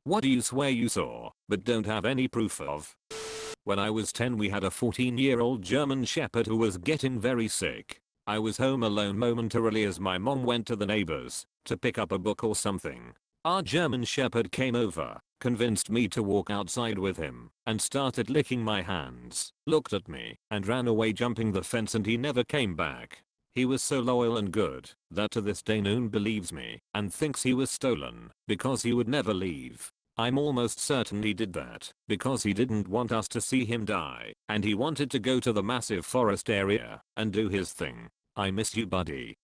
What do you swear you saw, but don't have any proof of? When I was 10 we had a 14-year-old German Shepherd who was getting very sick. I was home alone momentarily as my mom went to the neighbors to pick up a book or something. Our German Shepherd came over, convinced me to walk outside with him, and started licking my hands, looked at me, and ran away jumping the fence, and he never came back. He was so loyal and good that to this day no one believes me and thinks he was stolen because he would never leave. I'm almost certain he did that because he didn't want us to see him die and he wanted to go to the massive forest area and do his thing. I miss you, buddy.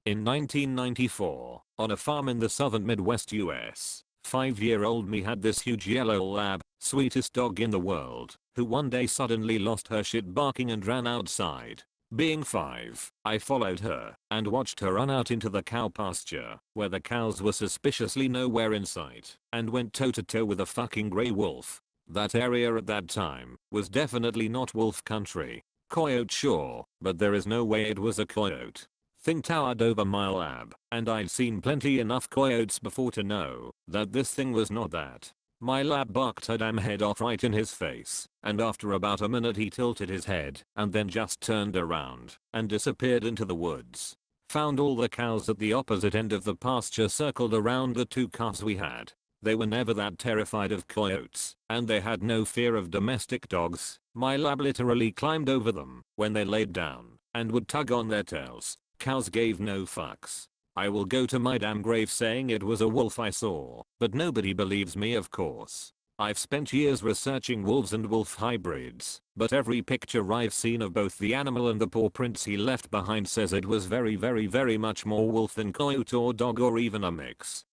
In 1994, on a farm in the southern Midwest US, 5-year-old me had this huge yellow lab, sweetest dog in the world, who one day suddenly lost her shit barking and ran outside. Being 5, I followed her and watched her run out into the cow pasture where the cows were suspiciously nowhere in sight and went toe to toe with a fucking grey wolf. That area at that time was definitely not wolf country. Coyote sure, but there is no way it was a coyote. Thing towered over my lab, and I'd seen plenty enough coyotes before to know that this thing was not that. My lab barked her damn head off right in his face, and after about a minute he tilted his head and then just turned around and disappeared into the woods. Found all the cows at the opposite end of the pasture circled around the 2 calves we had. They were never that terrified of coyotes, and they had no fear of domestic dogs. My lab literally climbed over them when they laid down and would tug on their tails. Cows gave no fucks. I will go to my damn grave saying it was a wolf I saw, but nobody believes me, of course. I've spent years researching wolves and wolf hybrids, but every picture I've seen of both the animal and the paw prints he left behind says it was very much more wolf than coyote or dog or even a mix.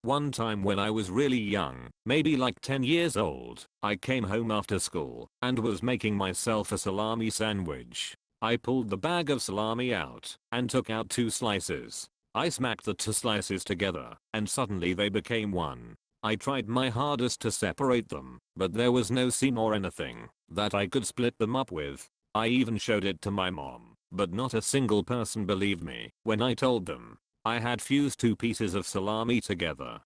One time when I was really young, maybe like 10 years old, I came home after school and was making myself a salami sandwich. I pulled the bag of salami out and took out 2 slices. I smacked the 2 slices together and suddenly they became one. I tried my hardest to separate them, but there was no seam or anything that I could split them up with. I even showed it to my mom, but not a single person believed me when I told them I had fused 2 pieces of salami together.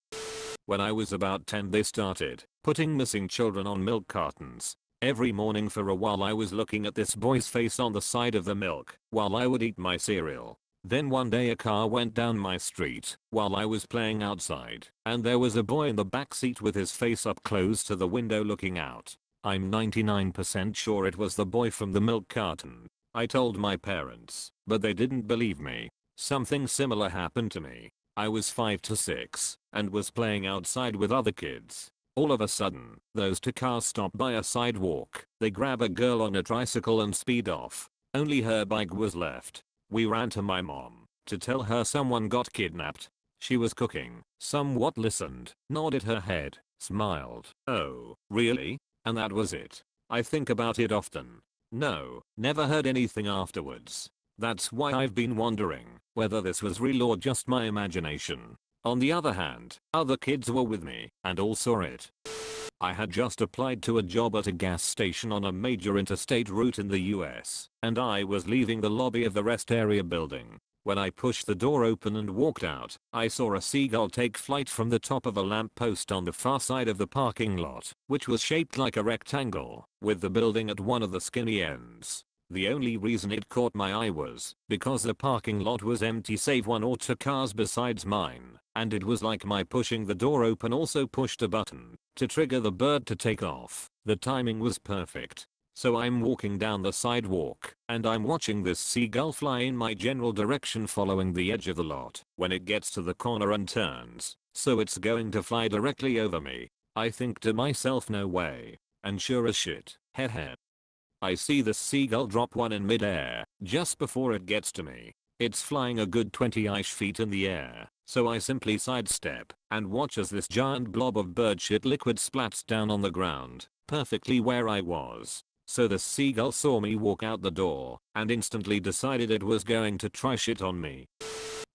When I was about 10 they started putting missing children on milk cartons. Every morning for a while I was looking at this boy's face on the side of the milk while I would eat my cereal. Then one day a car went down my street while I was playing outside and there was a boy in the back seat with his face up close to the window looking out. I'm 99% sure it was the boy from the milk carton. I told my parents, but they didn't believe me. Something similar happened to me. I was 5 to 6 and was playing outside with other kids. All of a sudden, those 2 cars stop by a sidewalk. They grab a girl on a tricycle and speed off. Only her bike was left. We ran to my mom to tell her someone got kidnapped. She was cooking, somewhat listened, nodded her head, smiled. Oh, really? And that was it. I think about it often. No, never heard anything afterwards. That's why I've been wondering whether this was real or just my imagination. On the other hand, other kids were with me and all saw it. I had just applied to a job at a gas station on a major interstate route in the US, and I was leaving the lobby of the rest area building. When I pushed the door open and walked out, I saw a seagull take flight from the top of a lamppost on the far side of the parking lot, which was shaped like a rectangle, with the building at one of the skinny ends. The only reason it caught my eye was because the parking lot was empty save 1 or 2 cars besides mine, and it was like my pushing the door open also pushed a button to trigger the bird to take off. The timing was perfect. So I'm walking down the sidewalk and I'm watching this seagull fly in my general direction following the edge of the lot when it gets to the corner and turns, so it's going to fly directly over me. I think to myself, no way. And sure as shit, heh. I see the seagull drop one in midair just before it gets to me. It's flying a good 20-ish feet in the air, so I simply sidestep and watch as this giant blob of bird shit liquid splats down on the ground, perfectly where I was. So the seagull saw me walk out the door and instantly decided it was going to try shit on me.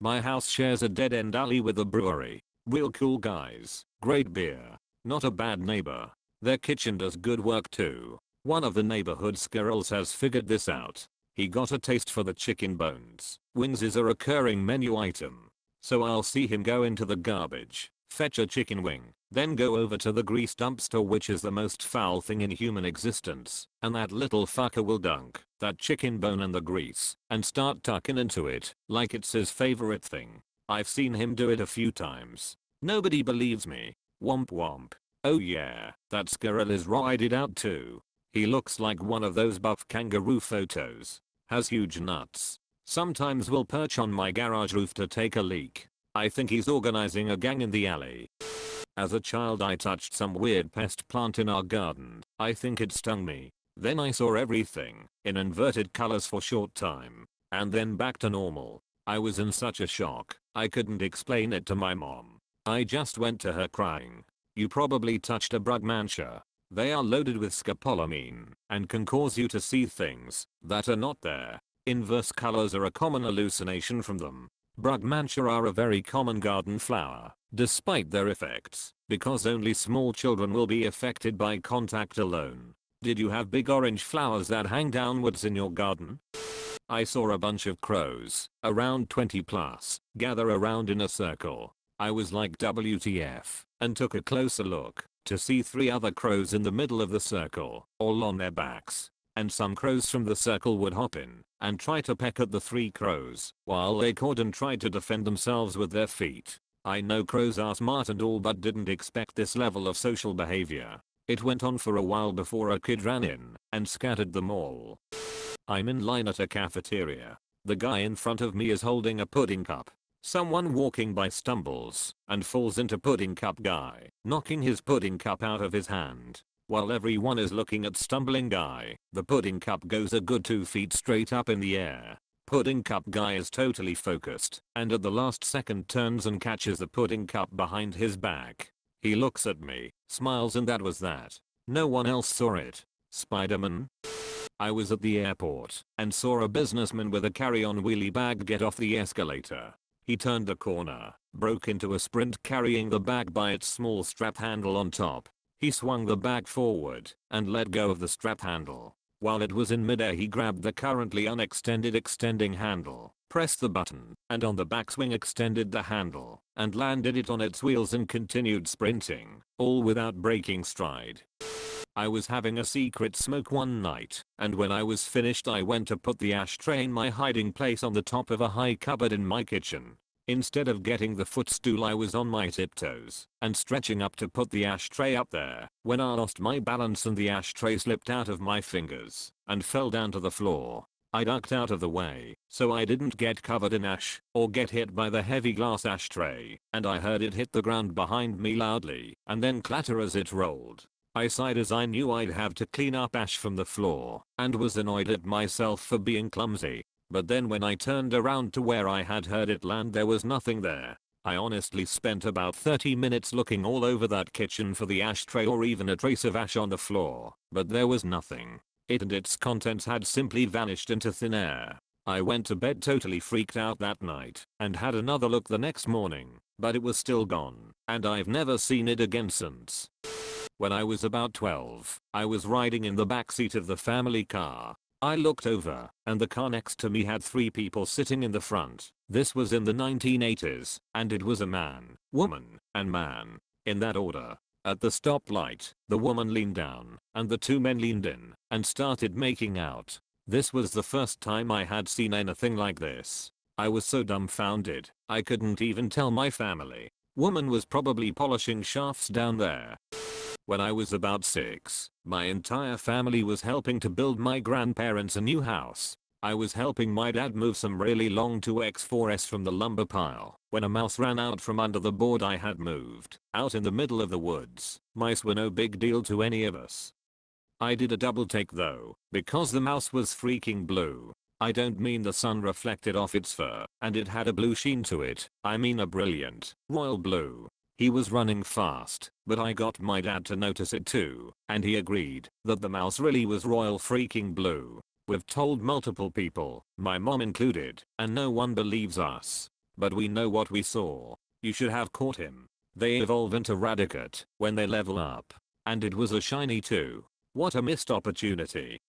My house shares a dead-end alley with a brewery. Real cool guys, great beer, not a bad neighbor. Their kitchen does good work too. One of the neighborhood squirrels has figured this out. He got a taste for the chicken bones. Wings is a recurring menu item. So I'll see him go into the garbage, fetch a chicken wing, then go over to the grease dumpster, which is the most foul thing in human existence, and that little fucker will dunk that chicken bone in the grease and start tucking into it like it's his favorite thing. I've seen him do it a few times. Nobody believes me. Womp womp. Oh yeah, that squirrel is roided out too. He looks like one of those buff kangaroo photos. Has huge nuts. Sometimes will perch on my garage roof to take a leak. I think he's organizing a gang in the alley. As a child I touched some weird pest plant in our garden. I think it stung me. Then I saw everything in inverted colors for short time. And then back to normal. I was in such a shock, I couldn't explain it to my mom. I just went to her crying. You probably touched a brugmansia. They are loaded with scopolamine and can cause you to see things that are not there. Inverse colors are a common hallucination from them. Brugmansia are a very common garden flower, despite their effects, because only small children will be affected by contact alone. Did you have big orange flowers that hang downwards in your garden? I saw a bunch of crows, around 20 plus, gather around in a circle. I was like WTF, and took a closer look to see 3 other crows in the middle of the circle, all on their backs. And some crows from the circle would hop in and try to peck at the 3 crows while they cawed and tried to defend themselves with their feet. I know crows are smart and all, but didn't expect this level of social behavior. It went on for a while before a kid ran in and scattered them all. I'm in line at a cafeteria. The guy in front of me is holding a pudding cup. Someone walking by stumbles and falls into pudding cup guy, knocking his pudding cup out of his hand. While everyone is looking at stumbling guy, the pudding cup goes a good 2 feet straight up in the air. Pudding cup guy is totally focused and at the last second turns and catches the pudding cup behind his back. He looks at me, smiles, and that was that. No one else saw it. Spider-Man? I was at the airport and saw a businessman with a carry-on wheelie bag get off the escalator. He turned the corner, broke into a sprint carrying the bag by its small strap handle on top. He swung the bag forward and let go of the strap handle. While it was in midair he grabbed the currently unextended extending handle, pressed the button, and on the backswing extended the handle and landed it on its wheels and continued sprinting, all without breaking stride. I was having a secret smoke one night, and when I was finished I went to put the ashtray in my hiding place on the top of a high cupboard in my kitchen. Instead of getting the footstool I was on my tiptoes and stretching up to put the ashtray up there when I lost my balance and the ashtray slipped out of my fingers and fell down to the floor. I ducked out of the way so I didn't get covered in ash or get hit by the heavy glass ashtray, and I heard it hit the ground behind me loudly and then clatter as it rolled. I sighed as I knew I'd have to clean up ash from the floor and was annoyed at myself for being clumsy. But then when I turned around to where I had heard it land, there was nothing there. I honestly spent about 30 minutes looking all over that kitchen for the ashtray or even a trace of ash on the floor, but there was nothing. It and its contents had simply vanished into thin air. I went to bed totally freaked out that night and had another look the next morning, but it was still gone, and I've never seen it again since. When I was about 12, I was riding in the backseat of the family car. I looked over, and the car next to me had 3 people sitting in the front. This was in the 1980s, and it was a man, woman, and man, in that order. At the stoplight, the woman leaned down, and the 2 men leaned in, and started making out. This was the first time I had seen anything like this. I was so dumbfounded, I couldn't even tell my family. Woman was probably polishing shafts down there. When I was about 6, my entire family was helping to build my grandparents a new house. I was helping my dad move some really long 2x4s from the lumber pile when a mouse ran out from under the board I had moved, out in the middle of the woods. Mice were no big deal to any of us. I did a double take though, because the mouse was freaking blue. I don't mean the sun reflected off its fur and it had a blue sheen to it, I mean a brilliant, royal blue. He was running fast, but I got my dad to notice it too, and he agreed that the mouse really was royal freaking blue. We've told multiple people, my mom included, and no one believes us. But we know what we saw. You should have caught him. They evolve into Radicate when they level up. And it was a shiny too. What a missed opportunity.